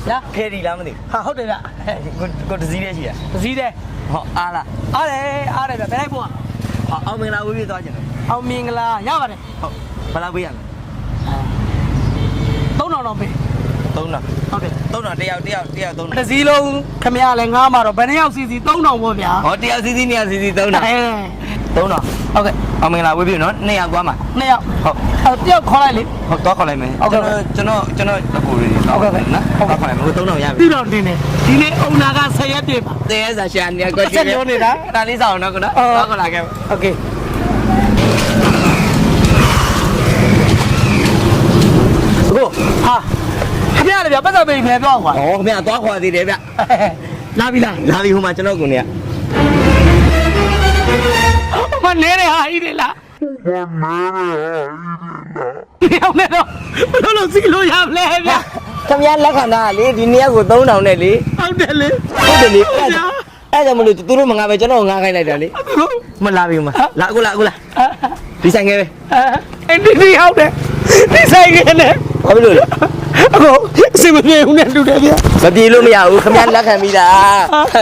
ညာ ဖယ်ရီလားမသိ ဟာဟုတ်တယ်ဗျ ကိုတစည်းလေးရှိတာ ပစည်းတယ် ဟောအားလား အားတယ်ဗျဘယ်လိုက်ဖို့ ဟောအောင်မင်္ဂလာဝေးပြေးသွားကြတယ် အောင်မင်္ဂလာရပါတယ် ဟုတ်ဘယ်လောက်ပေးရမလဲ 3000တော့ပေး 3000 ဟုတ်တယ် 3000တယောက်3000 တစ်စီးလုံးခမရလဲငားမှာတော့ဘယ်နှယောက်စီစီ3000ပေါ့ဗျာ ဟောတယောက်စီစီ2ယောက်စီစီ3000 3000 ဟုတ်ကဲ့အောင်မင်္ဂလာဝေးပြေးနော်2ယောက်သွားမှာ 2ယောက် ဟုတ် တယောက်ခေါ်လိုက်လေ ဟုတ်တော့ခေါ်လိုက်မယ်ကျွန်တော်အကူလေးနော်ဟုတ်ခေါ်လိုက်မယ်ကို3000ရပြီ ပြီးတော့တင်တယ်ဒီနေ့အုံနာက10ရက်ပြည့်ပါ တဲဆာရှာနေကိုကြည့်ဒါလေးဆောင်တော့ကောနော်တော့ခေါ်လာခဲ့ โอเคကိုဟာခမရလေဗျပတ်သက်ပေးမယ်ပြောကွာ ဟောခင်ဗျာသွားခေါ်သေးတယ်ဗျ လာပြီလား လာပြီဟိုမှာကျွန်တော်ကိုနေရ မနေရဟာဤလေလားမနေရဟာဤလေလားနေတော့ဘယ်လိုစီလို့ရမလဲဗျ ခင်ဗျာလက်ခံတာလေဒီနေ့ကို3000နဲ့လေ ဟုတ်တယ်လေ ဟုတ်တယ်လေအဲ့ကြောင့်မလို့သူတို့မငါပဲကျွန်တော်ငါခိုင်းလိုက်တယ်လေမလာပြီမလာအခုလာဒီဆိုင်ငယ်ပဲ အဲ့ဒီဟုတ်တယ်ဒီဆိုင်ကနေ ဘာဖြစ်လို့လဲ အခုအစမပြေဘူးနဲ့တူတယ်ဗျ မပြေလို့မရဘူးခင်ဗျာလက်ခံပြီးတာ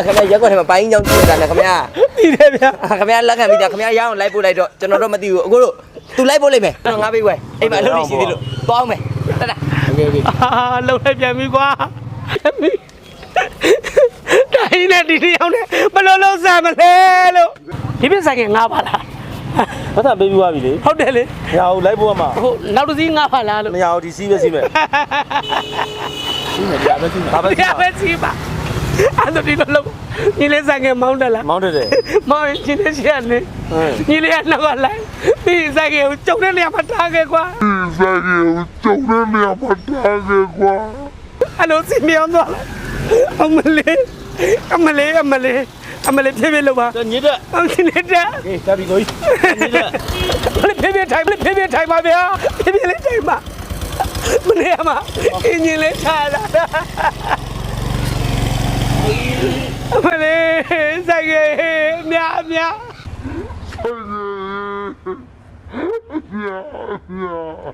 ခင်ဗျာရက်ကွက်ထဲမှာပိုင်းကြောင်းကြည့်တာလေခင်ဗျာ ဒီတယ်ဗျ ခင်ဗျာလက်ခံပြီးတာခင်ဗျာရအောင်လိုက်ပို့လိုက်တော့ကျွန်တော်တော့မသိဘူးအခုတို့သူလိုက်ပို့လိုက်မယ်ကျွန်တော်ငါပေးွယ်အိမ်မှာအလုပ်ရှိသေးလို့သွားအောင်မယ်တတ်တာโอเค လုံလိုက်ပြန်ပြီကွာတိုင်းနဲ့ဒီတယောက်နဲ့ဘယ်လိုလုပ်စားမလဲလို့ဒီပြဆိုင်ကငါပါလား ဘာသာပေးပြီးသွားပြီလေ ဟုတ်တယ်လေ မရဘူးလိုက်ဖို့မှာ ဟိုနောက်တစ်စီးငါပါလားလို့ မရဘူးဒီစီးပဲစီးမယ်စီးမယ်ကြာပဲစီးမယ်ဘာပဲစီး ရပဲစီးပါအဲ့တော့ဒီလိုလုပ်ညီလေးဆိုင်ကမောင်းတယ်လား မောင်းတယ်တယ် မောင်းညီလေးရှိရနေညီလေးကနောက်ကလိုက်ဒီဆိုင်ကိုကျုံတဲ့နေရာမှာထားခဲ့ကွာ ဆိုင်ကိုကျုံတဲ့နေရာမှာထားခဲ့ကွာ အဲ့လိုစီမြောင်းသွားလားအမလေးဖြည်းဖြည်းလုပ်ပါ ညစ်တဲ့ အောင်ညီလေးတက် โอเคတက်ပြီကိုကြီးညစ်တဲ့ ဖြည်းဖြည်းထိုင်ပါဗျာဖြည်းဖြည်းလေးထိုင်ပါမနေရမှာအင်းကြီးလေးထားလာအမလေးဆိုင်ကမြား Yeah.